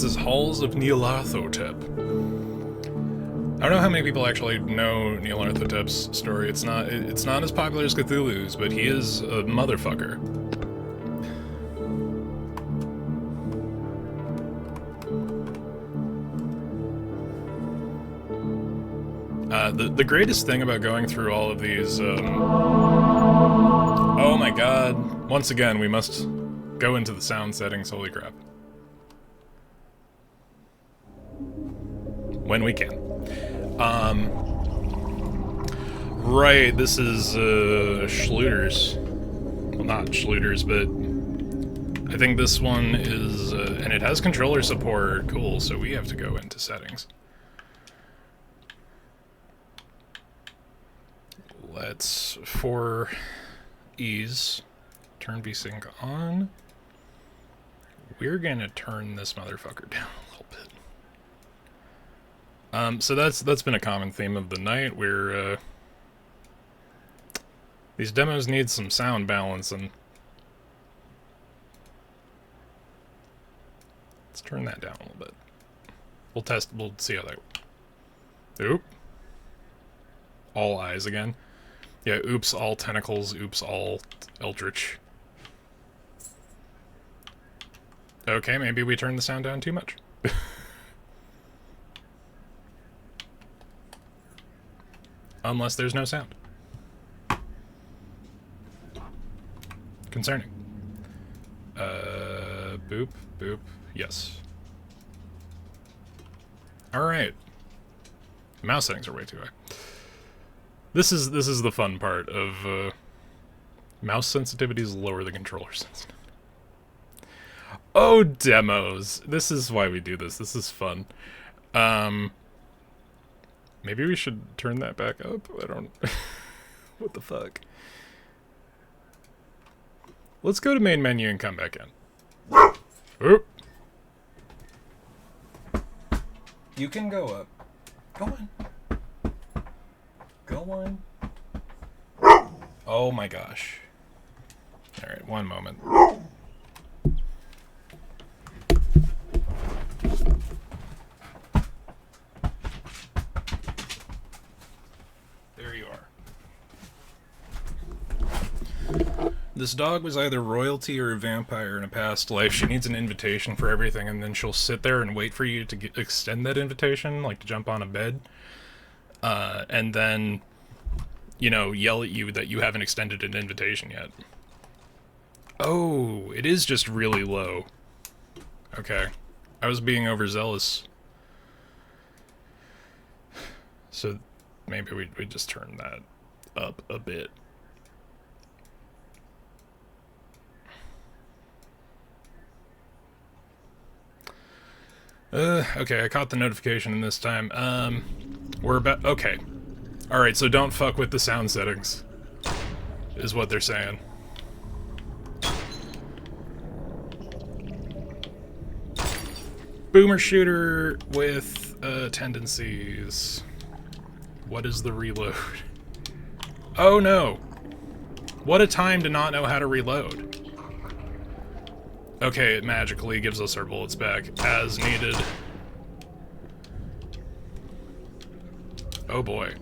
This is Halls of Nyarlathotep. I don't know how many people actually know Nyarlathotep's story. It's not as popular as Cthulhu's, but he is a motherfucker. The greatest thing about going through all of these, oh my god. Once again, we must go into the sound settings, holy crap. When we can. Right, this is, Schluter's. Well, not Schluter's, but I think this one is, and it has controller support. Cool, so we have to go into settings. Let's, for ease, turn VSync on. We're gonna turn this motherfucker down a little bit. So that's been a common theme of the night, where, these demos need some sound balance, and let's turn that down a little bit. We'll see how that... Oop. All eyes again. Yeah, oops, all tentacles, oops, all eldritch. Okay, maybe we turned the sound down too much. Unless there's no sound. Concerning. Boop, boop, yes. Alright. Mouse settings are way too high. This is the fun part of, mouse sensitivity is lower than controller sensitivity. Oh, demos! This is why we do this. This is fun. Maybe we should turn that back up? I don't... What the fuck? Let's go to main menu and come back in. Oop! You can go up. Go on. Go on. Oh my gosh. Alright, one moment. There you are. This dog was either royalty or a vampire in a past life. She needs an invitation for everything, and then she'll sit there and wait for you to extend that invitation, like to jump on a bed. And then, you know, yell at you that you haven't extended an invitation yet. Oh, it is just really low. Okay. I was being overzealous. So maybe we just turn that up a bit. Okay, I caught the notification this time. We're about... Okay. Alright, so don't fuck with the sound settings, is what they're saying. Boomer shooter with, tendencies. What is the reload? Oh no! What a time to not know how to reload. Okay, it magically gives us our bullets back as needed. Oh boy.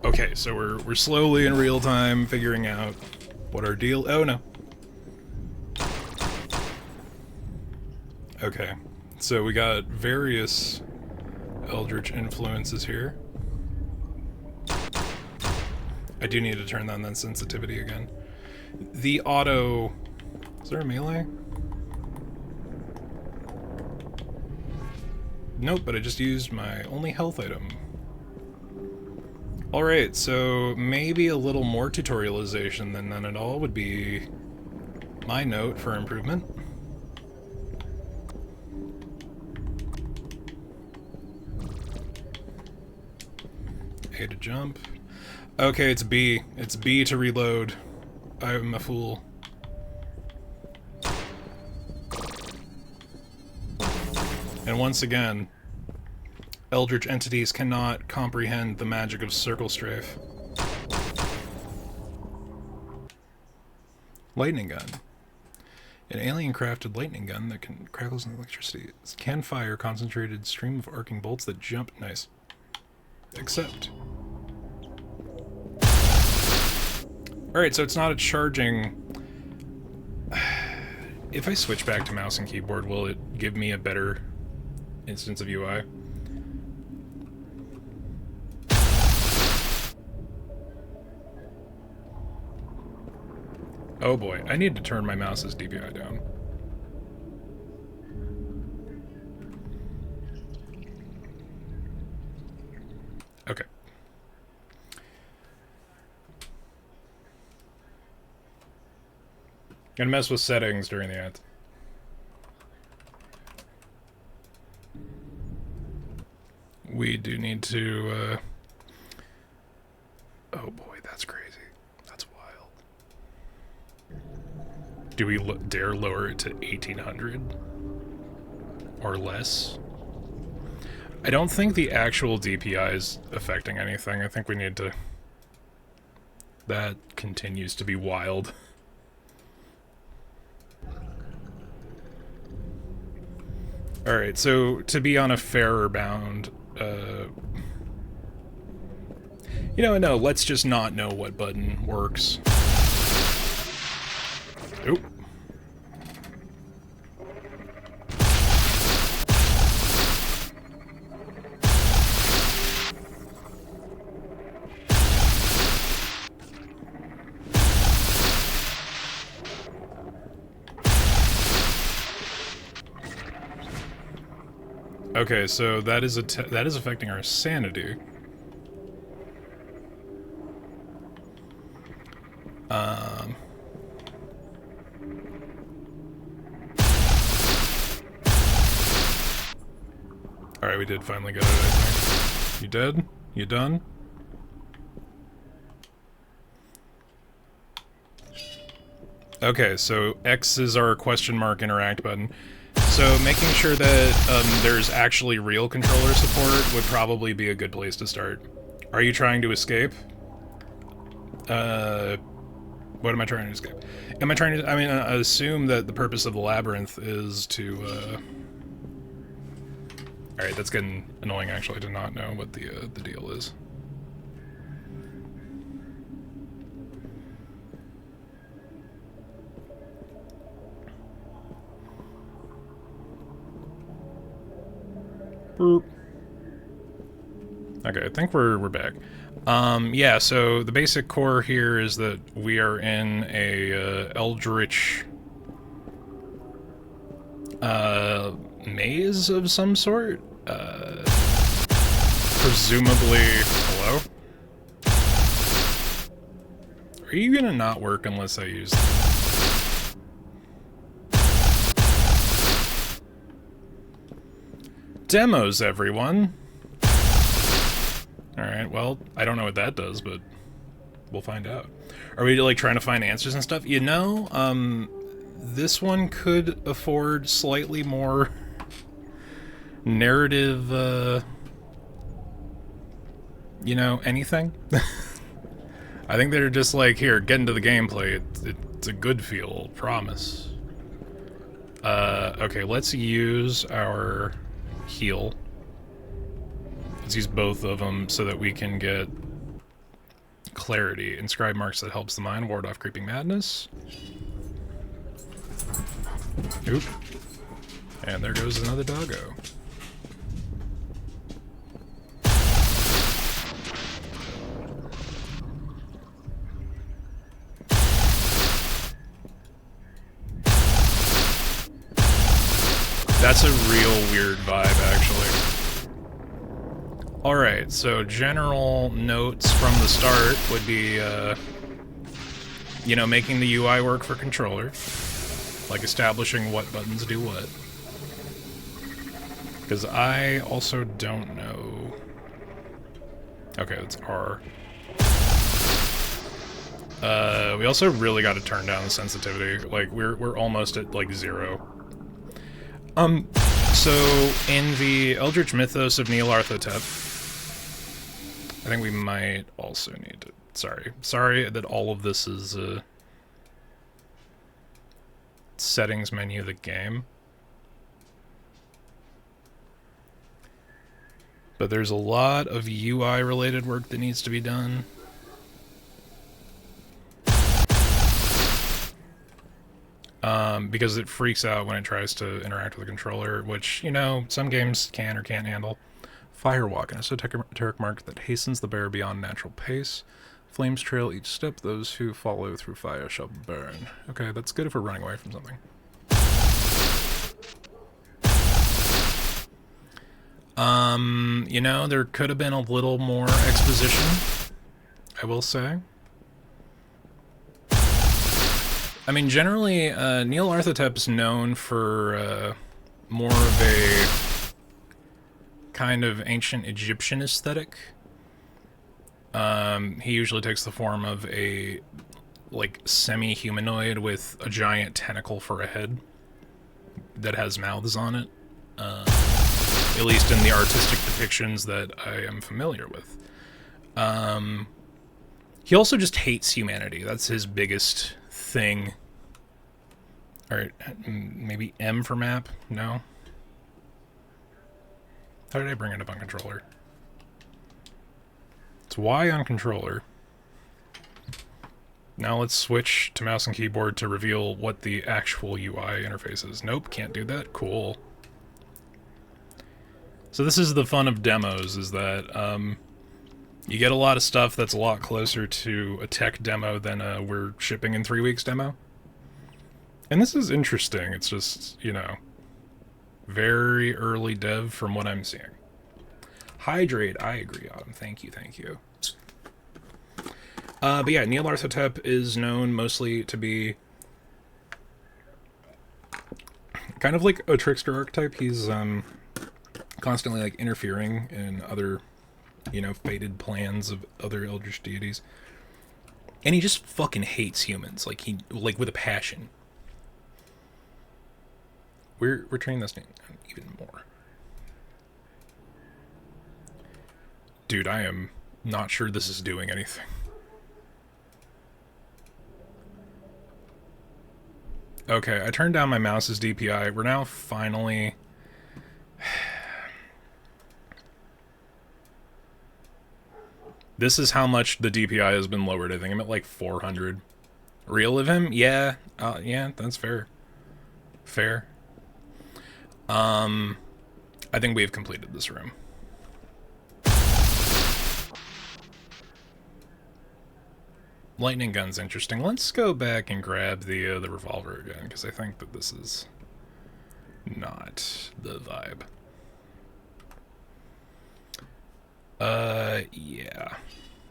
Okay, so we're slowly in real time figuring out what our deal... Oh no. Okay, so we got various eldritch influences here. I do need to turn on that sensitivity again. The auto... Is there a melee? Nope, but I just used my only health item. Alright, so maybe a little more tutorialization than none at all would be my note for improvement. A to jump. Okay, it's B. It's B to reload. I'm a fool. And once again, eldritch entities cannot comprehend the magic of circle strafe. Lightning gun. An alien-crafted lightning gun that can crackles in electricity. Can fire concentrated stream of arcing bolts that jump. Nice. Accept. Alright, so it's not a charging... If I switch back to mouse and keyboard, will it give me a better instance of UI? Oh boy, I need to turn my mouse's DPI down. Okay. Gonna mess with settings during the ad. We do need to, oh boy, that's crazy. That's wild. Do we dare lower it to 1800? Or less? I don't think the actual DPI is affecting anything. I think we need to... That continues to be wild. Alright, so to be on a fairer bound, you know, no, let's just not know what button works. Oop. Okay, so that is affecting our sanity. Alright, we did finally get it, I think. You dead? You done? Okay, so X is our question mark interact button. So making sure that there's actually real controller support would probably be a good place to start. Are you trying to escape? What am I trying to escape? Am I trying to... I mean, I assume that the purpose of the labyrinth is to, Alright, that's getting annoying, actually, to not know what the deal is. Boop. Okay, I think we're back. Yeah, so the basic core here is that we are in a eldritch maze of some sort. Presumably... Hello? Are you gonna not work unless I use... Demos, everyone! Alright, well, I don't know what that does, but we'll find out. Are we, like, trying to find answers and stuff? You know, this one could afford slightly more narrative, you know, anything. I think they're just like, here, get into the gameplay. It's a good feel, promise. Okay, let's use our heal. Let's use both of them so that we can get clarity. Inscribe marks that helps the mind, ward off creeping madness. Oop. And there goes another doggo. That's a real weird vibe, actually. Alright, so general notes from the start would be, you know, making the UI work for controller. Like establishing what buttons do what. Because I also don't know... Okay, that's R. We also really got to turn down the sensitivity. Like, we're almost at, like, 0. So, in the Eldritch Mythos of Nyarlathotep, I think we might also need to... Sorry that all of this is, settings menu of the game. But there's a lot of UI related work that needs to be done. Because it freaks out when it tries to interact with the controller, which, you know, some games can or can't handle. Firewalk, an esoteric mark that hastens the bear beyond natural pace. Flames trail each step. Those who follow through fire shall burn. Okay, that's good if we're running away from something. You know, there could have been a little more exposition, I will say. I mean, generally, Nyarlathotep's known for more of a kind of ancient Egyptian aesthetic. He usually takes the form of a, like, semi-humanoid with a giant tentacle for a head that has mouths on it. At least in the artistic depictions that I am familiar with. He also just hates humanity. That's his biggest thing. Alright, maybe M for map? No? How did I bring it up on controller? It's Y on controller. Now let's switch to mouse and keyboard to reveal what the actual UI interface is. Nope, can't do that. Cool. So this is the fun of demos, is that you get a lot of stuff that's a lot closer to a tech demo than a we're shipping in 3 weeks demo. And this is interesting. It's just, you know, very early dev from what I'm seeing. Hydrate, I agree, Autumn. Thank you, thank you. But yeah, Nyarlathotep is known mostly to be kind of like a trickster archetype. He's constantly like interfering in other, you know, fated plans of other eldritch deities. And he just fucking hates humans, like with a passion. We're training this thing even more. Dude, I am not sure this is doing anything. Okay, I turned down my mouse's DPI. We're now finally... This is how much the DPI has been lowered. I think I'm at like 400. Real of him? Yeah. Yeah, that's fair. Fair. I think we have completed this room. Lightning gun's interesting. Let's go back and grab the revolver again, because I think that this is not the vibe. Yeah.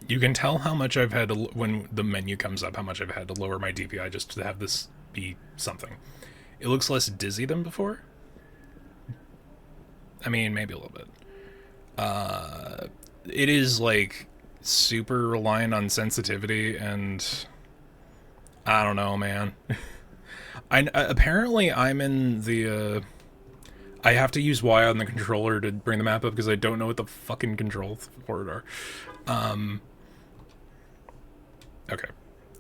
You can tell how much I've had to, when the menu comes up, how much I've had to lower my DPI just to have this be something. It looks less dizzy than before. I mean, maybe a little bit. It is, like, super reliant on sensitivity, and I don't know, man. Apparently I'm in the, I have to use Y on the controller to bring the map up because I don't know what the fucking controls for it are. Okay.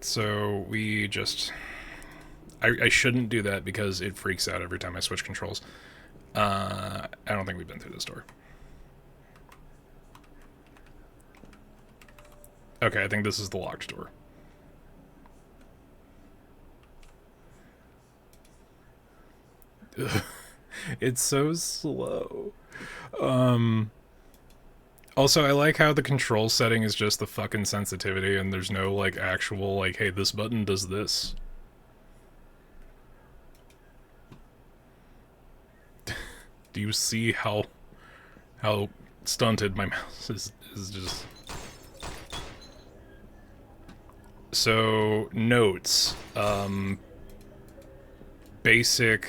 So we just... I shouldn't do that because it freaks out every time I switch controls. I don't think we've been through this door. Okay, I think this is the locked door. It's so slow. Also, I like how the control setting is just the fucking sensitivity and there's no, like, actual, like, hey, this button does this. Do you see how stunted my mouse is just... So, notes. Basic...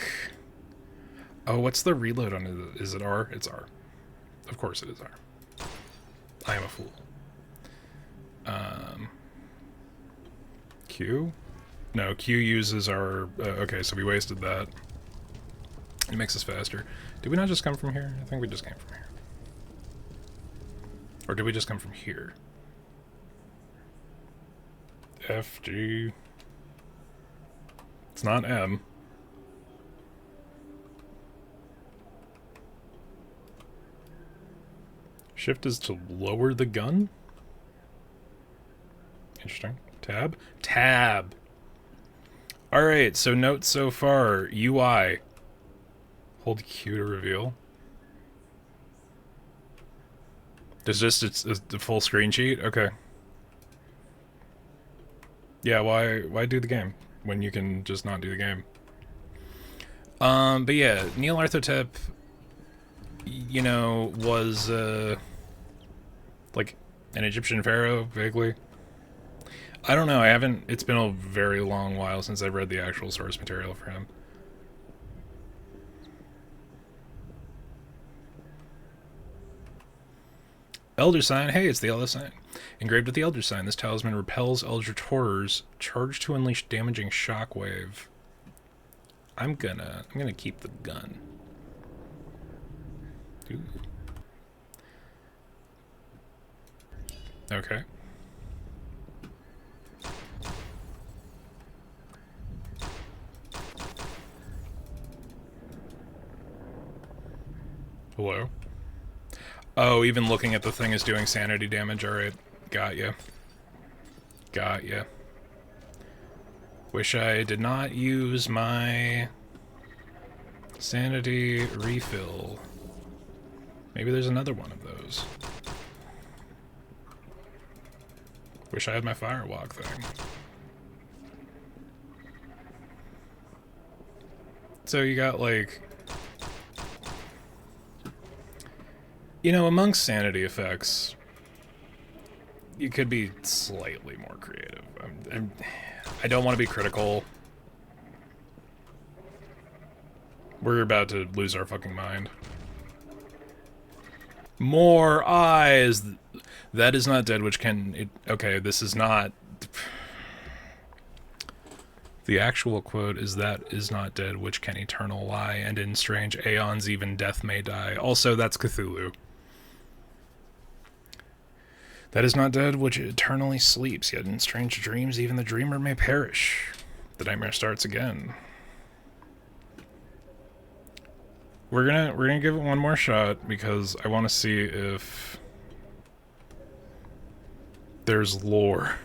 Oh, what's the reload on it? Is it R? It's R. Of course it is R. I am a fool. Q? No, Q uses our... okay, so we wasted that. It makes us faster. Did we not just come from here? I think we just came from here. Or did we just come from here? F, G... It's not M. Shift is to lower the gun? Interesting. Tab? Tab! Alright, so notes so far. UI. Hold Q to reveal. There's just it's the full screen sheet? Okay. Yeah, why do the game when you can just not do the game? But yeah, Nyarlathotep, you know, was like an Egyptian pharaoh, vaguely. I don't know, it's been a very long while since I've read the actual source material for him. Elder Sign, hey, it's the Elder Sign. Engraved with the Elder Sign, this talisman repels eldritch horrors, charged to unleash damaging shockwave. I'm gonna keep the gun. Ooh. Okay. Hello? Oh, even looking at the thing is doing sanity damage. Alright. Got ya. Got ya. Wish I did not use my sanity refill. Maybe there's another one of those. Wish I had my firewalk thing. So you got, like... You know, amongst sanity effects, you could be slightly more creative. I don't want to be critical. We're about to lose our fucking mind. More eyes! That is not dead, which can... okay, this is not... The actual quote is that is not dead, which can eternal lie, and in strange aeons even death may die. Also, that's Cthulhu. That is not dead, which eternally sleeps, yet in strange dreams even the dreamer may perish. The nightmare starts again. We're gonna give it one more shot, because I want to see if there's lore.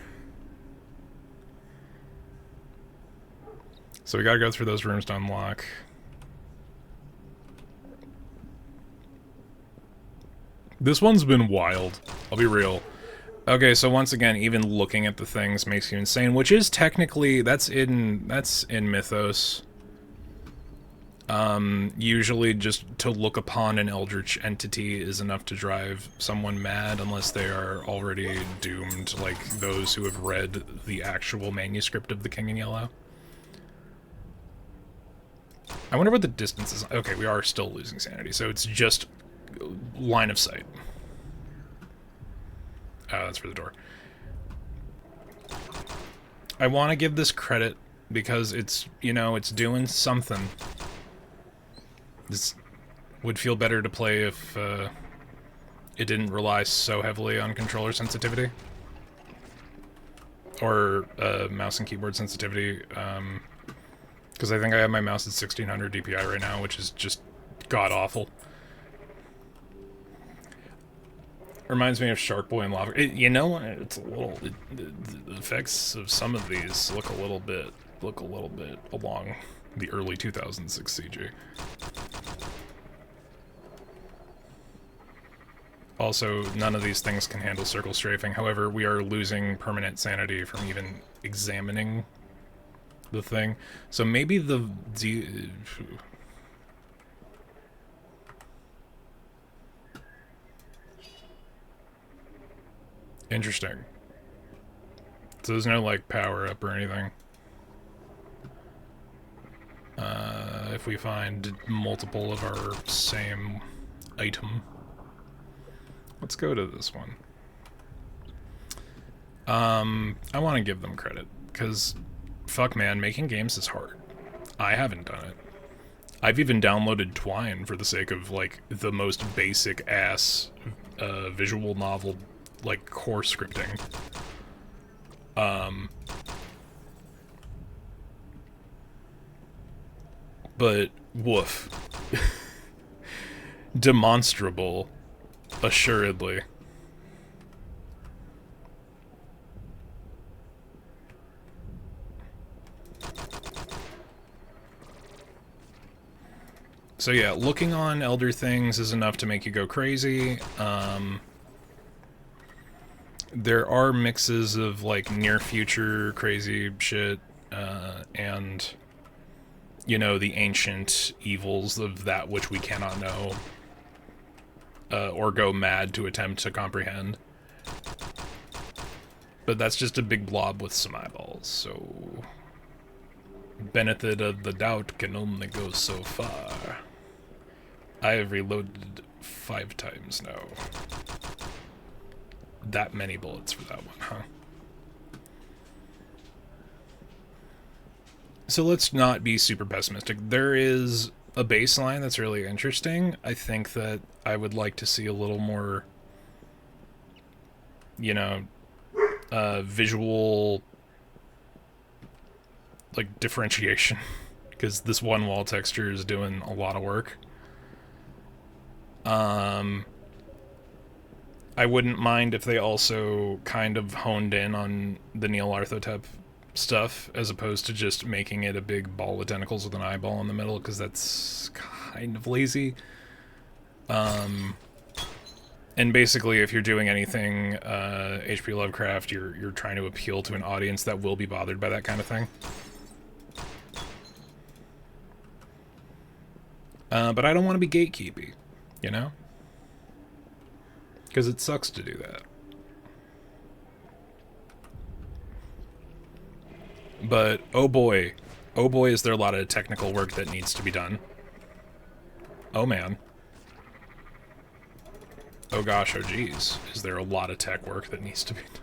So we gotta go through those rooms to unlock. This one's been wild, I'll be real. Okay, so once again, even looking at the things makes you insane, which is technically, that's in Mythos. Usually just to look upon an eldritch entity is enough to drive someone mad unless they are already doomed, like those who have read the actual manuscript of The King in Yellow. I wonder what the distance is. Okay, we are still losing sanity, so it's just line of sight. That's for the door. I want to give this credit because it's, you know, it's doing something. This would feel better to play if it didn't rely so heavily on controller sensitivity. Or mouse and keyboard sensitivity. Because I think I have my mouse at 1600 DPI right now, which is just god-awful. Reminds me of Shark Boy and Lava. You know, it's a little... the effects of some of these look a little bit along the early 2006 CG. Also, none of these things can handle circle strafing. However, we are losing permanent sanity from even examining the thing. So maybe the... Interesting. So there's no, like, power-up or anything. If we find multiple of our same item. Let's go to this one. I want to give them credit, because, fuck man, making games is hard. I haven't done it. I've even downloaded Twine for the sake of, like, the most basic-ass visual novel, like, core scripting. But, woof. Demonstrable Assuredly. So yeah, looking on Elder Things is enough to make you go crazy. There are mixes of like near future crazy shit, and you know, the ancient evils of that which we cannot know, or go mad to attempt to comprehend. But that's just a big blob with some eyeballs, so benefit of the doubt can only go so far. I have reloaded 5 times now. That many bullets for that one, huh? So let's not be super pessimistic. There is a baseline that's really interesting. I think that I would like to see a little more, you know, visual, like, differentiation. Because this one wall texture is doing a lot of work. I wouldn't mind if they also kind of honed in on the Nyarlathotep stuff as opposed to just making it a big ball of tentacles with an eyeball in the middle, because that's kind of lazy. And basically, if you're doing anything H.P. Lovecraft, you're trying to appeal to an audience that will be bothered by that kind of thing. But I don't want to be gatekeepy, you know? Because it sucks to do that. But oh boy, is there a lot of technical work that needs to be done. Oh man. Oh gosh, oh geez, is there a lot of tech work that needs to be done.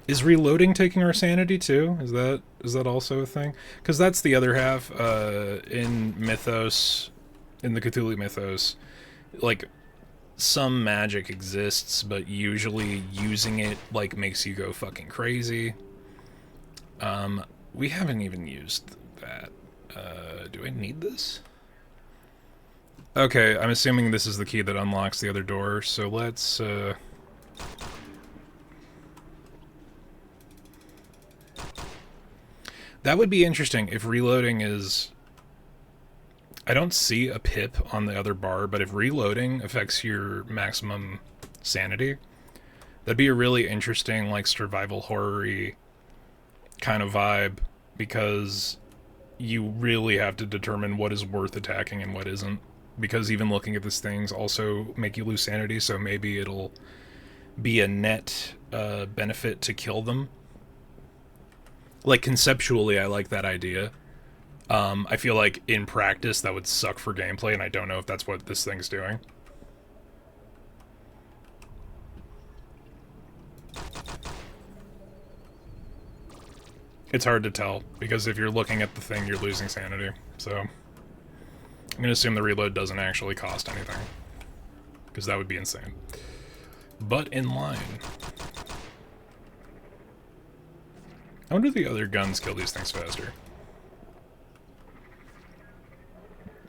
Is reloading taking our sanity too? Is that also a thing? Because that's the other half in mythos, in the Cthulhu mythos. Like, some magic exists, but usually using it like makes you go fucking crazy. We haven't even used that. Do I need this? Okay, I'm assuming this is the key that unlocks the other door, so let's that would be interesting if reloading is... I don't see a pip on the other bar, but if reloading affects your maximum sanity, that'd be a really interesting, like, survival horror-y kind of vibe, because you really have to determine what is worth attacking and what isn't. Because even looking at these things also make you lose sanity, so maybe it'll be a net benefit to kill them. Like, conceptually, I like that idea. I feel like in practice that would suck for gameplay, and I don't know if that's what this thing's doing. It's hard to tell, because if you're looking at the thing, you're losing sanity. So I'm going to assume the reload doesn't actually cost anything, because that would be insane. But in line. I wonder if the other guns kill these things faster.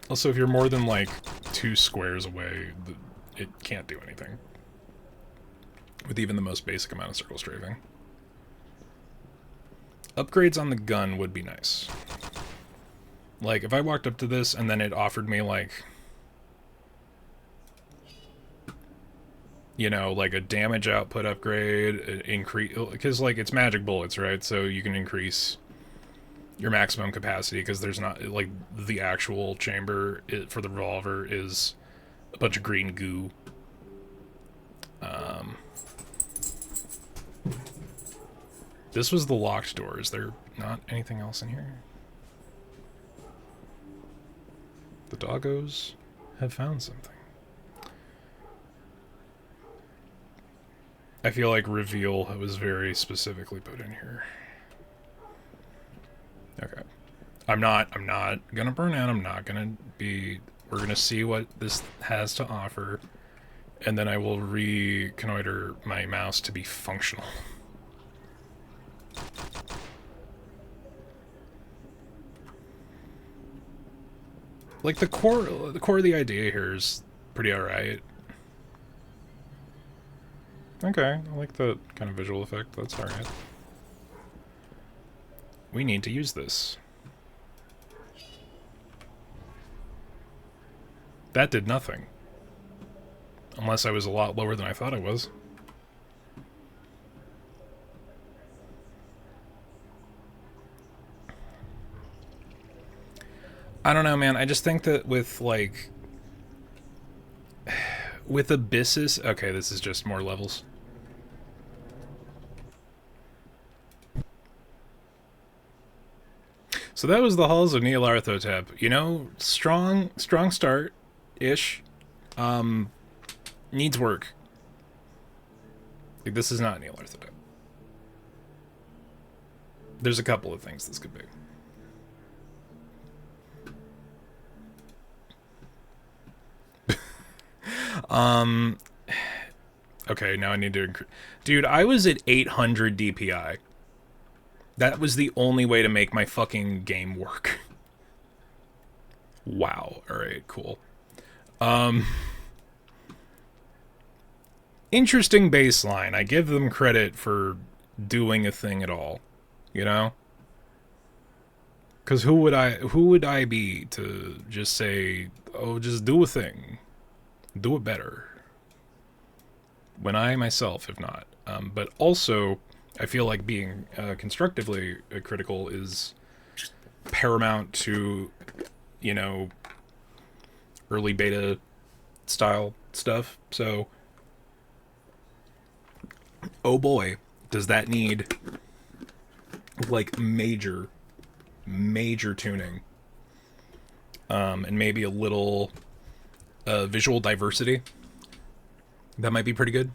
Also, if you're more than, like, 2 squares away, it can't do anything. With even the most basic amount of circle strafing. Upgrades on the gun would be nice. Like, if I walked up to this and then it offered me, like... you know, like a damage output upgrade, increase... because, like, it's magic bullets, right? So you can increase your maximum capacity, because there's not... like, the actual chamber for the revolver is a bunch of green goo. This was the locked door. Is there not anything else in here? The doggos have found something. I feel like reveal was very specifically put in here. Okay. I'm not gonna burn out. I'm not gonna be... we're gonna see what this has to offer, and then I will reconnoiter my mouse to be functional. Like, the core of the idea here is pretty alright. Okay, I like that kind of visual effect. That's alright. We need to use this. That did nothing. Unless I was a lot lower than I thought I was. I don't know, man. I just think that with, like... With Abyssus... Okay, this is just more levels. So that was the Halls of Nyarlathotep. You know, strong start-ish. Needs work. Like, this is not Nyarlathotep. There's a couple of things this could be. Okay, now I need to... Dude, I was at 800 DPI. That was the only way to make my fucking game work. Wow. Alright, cool. Interesting baseline. I give them credit for doing a thing at all. You know? Because who would I be to just say, oh, just do a thing. Do it better. When I myself have not. But also, I feel like being constructively critical is paramount to, you know, early beta style stuff. So, oh boy, does that need, like, major tuning. And maybe a little visual diversity. That might be pretty good.